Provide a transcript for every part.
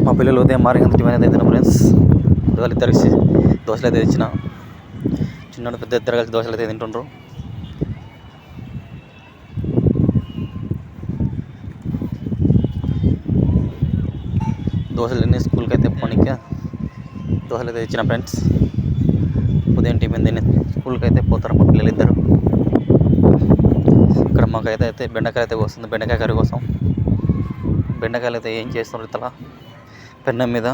మా పిల్లలు ఉదయం మార్గం టిఫిన్ అయితే తిన్న ఫ్రెండ్స్. వాళ్ళిద్దరికి దోశలు అయితే ఇచ్చిన. చిన్న పెద్ద ఇద్దరు కలిసి దోశలు అయితే తింటుండ్రు. దోశలు తిని స్కూల్కి అయితే పోనీక దోశలు అయితే ఇచ్చిన ఫ్రెండ్స్. ఉదయం టిఫిన్ తిని స్కూల్కి అయితే పోతారు మా పిల్లలు ఇద్దరు. ఇక్కడ మాకైతే బెండకాయ అయితే వస్తుంది. బెండకాయ కర్రీ కోసం బెండకాయలు అయితే ఏం చేస్తున్నారు ఇతలా పెన్నం మీద.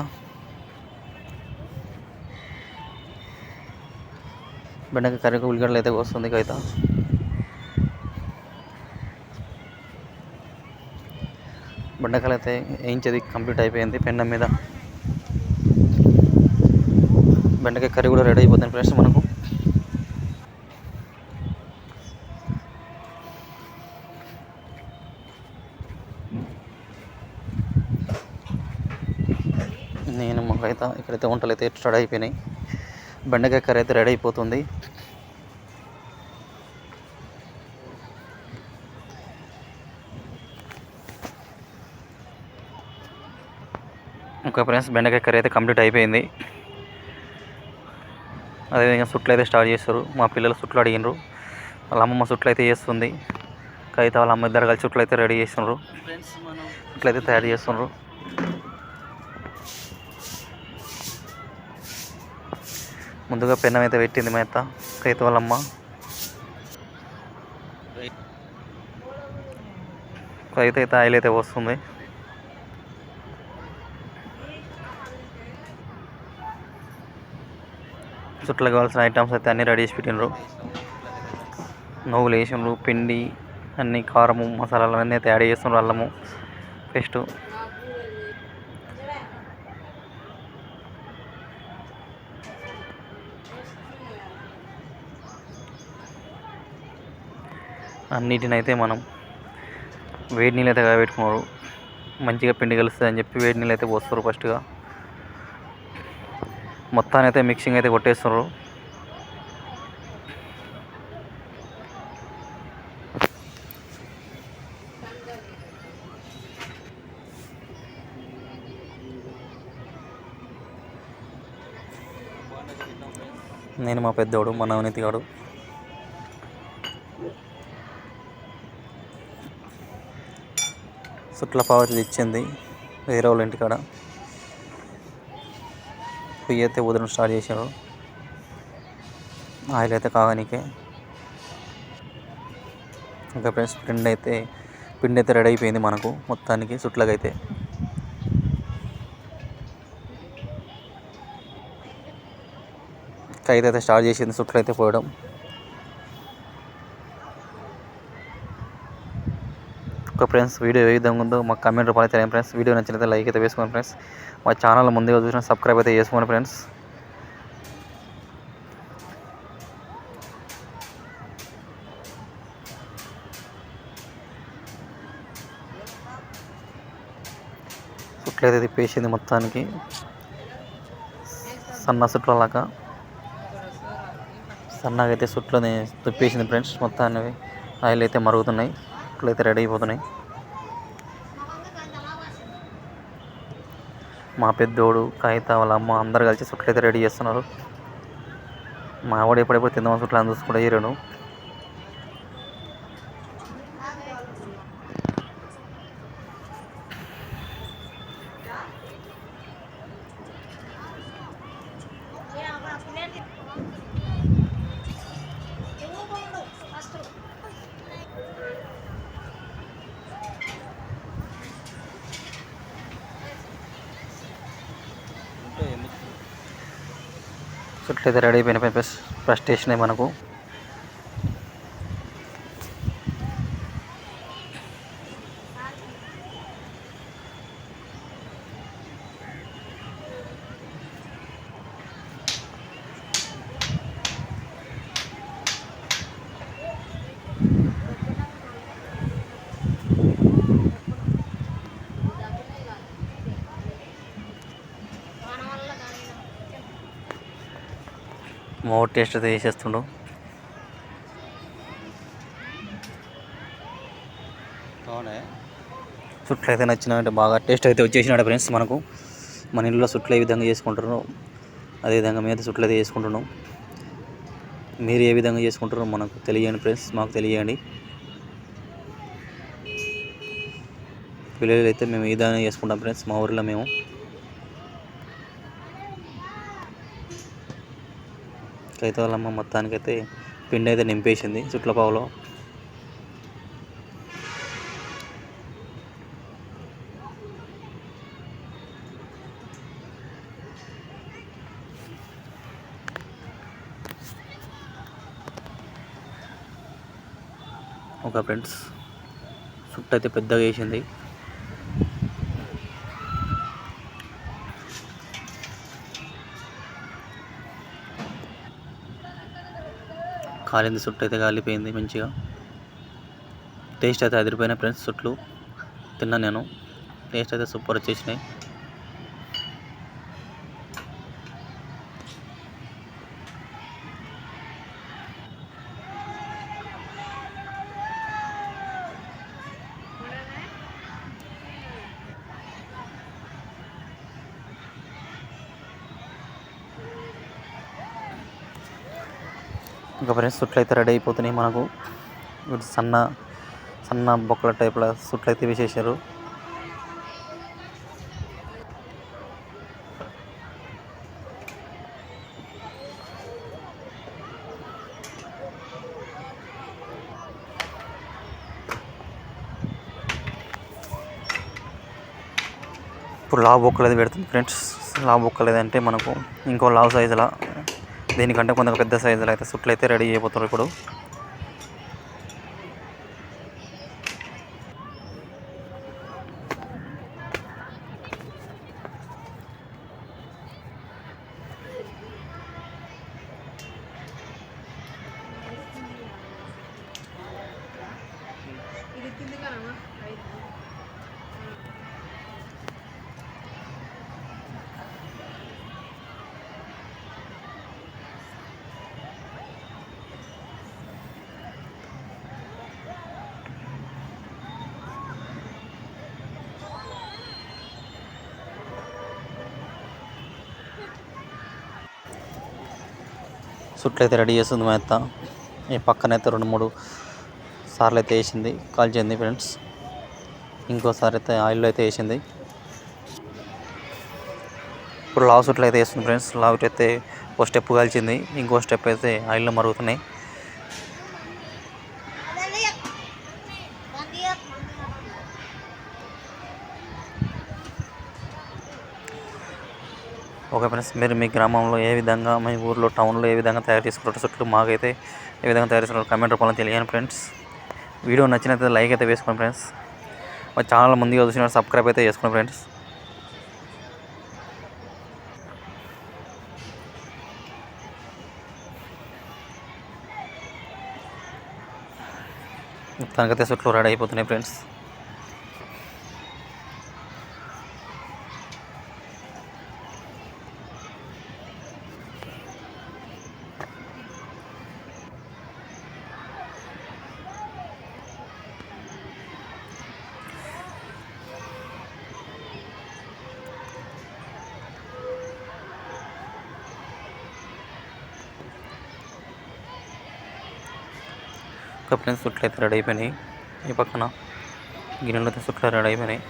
బెండకాయ కర్రీకి ఉల్లిగడ్డలు అయితే వస్తుంది కైత. బెండకాయలు అయితే వేయించేది కంప్లీట్ అయిపోయింది పెన్నం మీద. బెండకాయ కర్రీ కూడా రెడీ అయిపోతుంది ఫ్రెండ్స్ మనకు. నేను మాకైతే ఇక్కడైతే వంటలు అయితే రెడీ అయిపోయినాయి. బెండకాయ కర్రీ అయితే రెడీ అయిపోతుంది. ఇంకా ఫ్రెండ్స్ బెండకాయ కర్రీ అయితే కంప్లీట్ అయిపోయింది. అదేవిధంగా సుట్లు అయితే స్టార్ట్ చేస్తారు. మా పిల్లలు సుట్లు అడిగినారు. వాళ్ళ అమ్మమ్మ సుట్లు అయితే చేస్తుంది. కవిత వాళ్ళ అమ్మ ఇద్దరు కలిసి సుట్లు అయితే రెడీ చేస్తున్నారు. సుట్లు అయితే తయారు చేస్తున్నారు. ముందుగా పెన్నం అయితే పెట్టింది మా అత్త కవిత వాళ్ళమ్మ. కవిత అయితే ఆయిల్ అయితే వస్తుంది. చుట్లకు కావాల్సిన ఐటమ్స్ అయితే అన్నీ రెడీ చేసి పెట్టినరు. నువ్వులు వేసినారు, పిండి అన్నీ కారము మసాలాలు అన్నీ అయితే యాడ్ చేస్తున్నారు. అల్లము పేస్ట్ అన్నిటిని అయితే మనం వేడి నీళ్ళు అయితే పెట్టుకున్నారు. మంచిగా పిండి కలుస్తుంది అని చెప్పి వేడి నీళ్ళు అయితే పోస్తారు. ఫస్ట్గా మొత్తాన్ని అయితే మిక్సింగ్ అయితే కొట్టేస్తున్నారు. నేను మా పెద్దోడు మా నవనీతి గాడు సుట్ల పావు ఇచ్చింది వేరే వాళ్ళ ఇంటికాడ. పొయ్యి అయితే ఊదడం స్టార్ట్ చేశారు. ఆయిల్ అయితే కాగానికే. ఇంకా ఫ్రెండ్స్ పిండి అయితే రెడీ అయిపోయింది మనకు మొత్తానికి సుట్లకైతే. కైతే అయితే స్టార్ట్ చేసింది సుట్లు అయితే పోయడం. ఒక ఫ్రెండ్స్ వీడియో ఏ విధంగా ఉందో మాకు కామెంట్ రూపాయలు తెలియదు ఫ్రెండ్స్. వీడియో నచ్చినట్లయితే లైక్ అయితే వేసుకోండి ఫ్రెండ్స్. మా ఛానల్ ముందుగా చూసిన సబ్స్క్రైబ్ అయితే చేసుకోండి ఫ్రెండ్స్. సుట్లు అయితే తిప్పేసింది మొత్తానికి సన్న సుట్లలాగా. సన్నగా అయితే సుట్లని తిప్పేసింది ఫ్రెండ్స్. మొత్తాన్ని ఆయిల్ అయితే మరుగుతున్నాయి. సుట్లు అయితే రెడీ అయిపోతున్నాయి. మా పెద్దోడు కవిత వాళ్ళ అమ్మ అందరు కలిసి సుట్లు అయితే రెడీ చేస్తున్నారు. మా వాడు ఎప్పుడెప్పుడు తిందామని సుట్లు అని చూసుకుంటే ఈరోను. సుట్లు అయితే రెడీ అయిపోయిన ఫస్ట్ స్టేషన్ మనకు. మోర్ టేస్ట్ అయితే చేసేస్తుండు. అవునే సుట్లు అయితే నచ్చినాయంటే బాగా టేస్ట్ అయితే వచ్చేసినాడు ఫ్రెండ్స్. మనకు మన ఇంట్లో సుట్లు ఏ విధంగా చేసుకుంటారో అదేవిధంగా మీద సుట్లు అయితే చేసుకుంటున్నాం. మీరు ఏ విధంగా చేసుకుంటారో మనకు తెలియండి ఫ్రెండ్స్, మాకు తెలియండి. పిల్లలు అయితే మేము ఈ విధంగా చేసుకుంటాం ఫ్రెండ్స్ మా ఊరిలో. మేము అయితే వాళ్ళమ్మ మొత్తానికైతే పిండి అయితే నింపేసింది చుట్ల పావులో. ఒక ఫ్రెండ్స్ చుట్టు అయితే పెద్దగా వేసింది. కాలింది చుట్టు అయితే కాలిపోయింది మంచిగా. టేస్ట్ అయితే అదిరిపోయినాయి ఫ్రెండ్స్. చుట్లు తిన్నా నేను, టేస్ట్ అయితే సూపర్ వచ్చేసినాయి. ఇంకా ఫ్రెండ్స్ సుట్లు అయితే రెడీ అయిపోతున్నాయి మనకు. సన్న సన్న బొక్కల టైప్లో సుట్లు అయితే వేసేసారు. ఇప్పుడు లావు బొక్కలు అయితే పెడుతుంది ఫ్రెండ్స్. లావు బొక్కలు ఏదంటే మనకు ఇంకో లావు సైజులా, దీనికంటే కొంత పెద్ద సైజులో అయితే సుట్లు అయితే రెడీ అయిపోతారు ఇప్పుడు. సుట్లు అయితే రెడీ చేస్తుంది మా అత్త. ఈ పక్కనైతే 2-3 సార్లు అయితే వేసింది, కాల్చింది ఫ్రెండ్స్. ఇంకోసారి అయితే ఆయిల్లో అయితే వేసింది. ఇప్పుడు లావు సుట్లు అయితే వేస్తుంది ఫ్రెండ్స్. లావు అయితే ఒక స్టెప్ కాల్చింది, ఇంకో స్టెప్ అయితే ఆయిల్లో మరుగుతున్నాయి. ఓకే ఫ్రెండ్స్, మీరు మీ గ్రామంలో ఏ విధంగా, మీ ఊర్లో టౌన్లో ఏ విధంగా తయారు చేసుకుంటారు సుట్లు, మాకైతే ఏ విధంగా తయారు చేసుకుంటారు కామెంట్ రూపంలో తెలియని ఫ్రెండ్స్. వీడియో నచ్చినట్లయితే లైక్ అయితే వేసుకోండి ఫ్రెండ్స్. మా ఛానల్ ముందుగా చూసిన సబ్స్క్రైబ్ అయితే చేసుకోండి ఫ్రెండ్స్. మొత్తానికైతే సుట్లు రెడీ అయిపోతున్నాయి ఫ్రెండ్స్. ఒక ఫ్రెండ్స్ సుట్లు అయితే రెడీ అయిపోయినాయి. ఈ పక్కన గిన్నెలో అయితే సుట్లు రెడీ అయిపోయినాయి.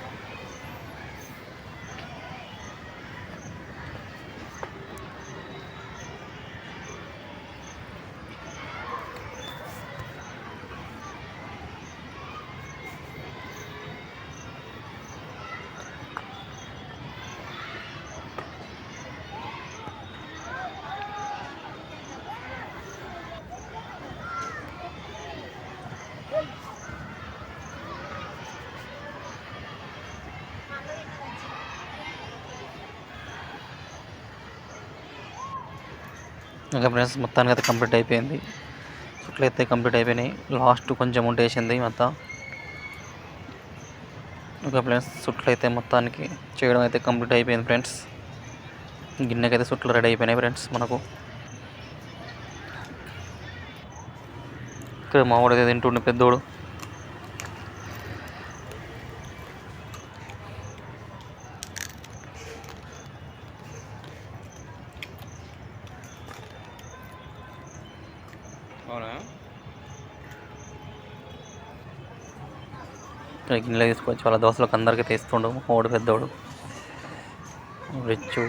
ఇంకా ఫ్రెండ్స్ మొత్తానికి అయితే కంప్లీట్ అయిపోయింది. సుట్లు అయితే కంప్లీట్ అయిపోయినాయి. లాస్ట్ కొంచెం ఉంటేసింది మొత్తం. ఇంకా ఫ్రెండ్స్ సుట్లు అయితే మొత్తానికి చేయడం అయితే కంప్లీట్ అయిపోయింది ఫ్రెండ్స్. గిన్నెకైతే సుట్లు రెడీ అయిపోయినాయి ఫ్రెండ్స్ మనకు. ఇక్కడ మావాడైతే తింటుండే పెద్దోడు. అవునా? గిన్నెలో తీసుకొచ్చి వాళ్ళ దోస్తులకు అందరికీ తీస్తుండు. ఓడు పెద్దోడు రిచ్చు,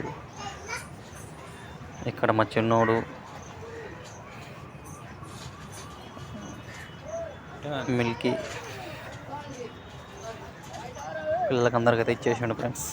ఇక్కడ మా చిన్నోడు మిల్కీ పిల్లలకి అందరికైతే ఇచ్చేసిండు ఫ్రెండ్స్.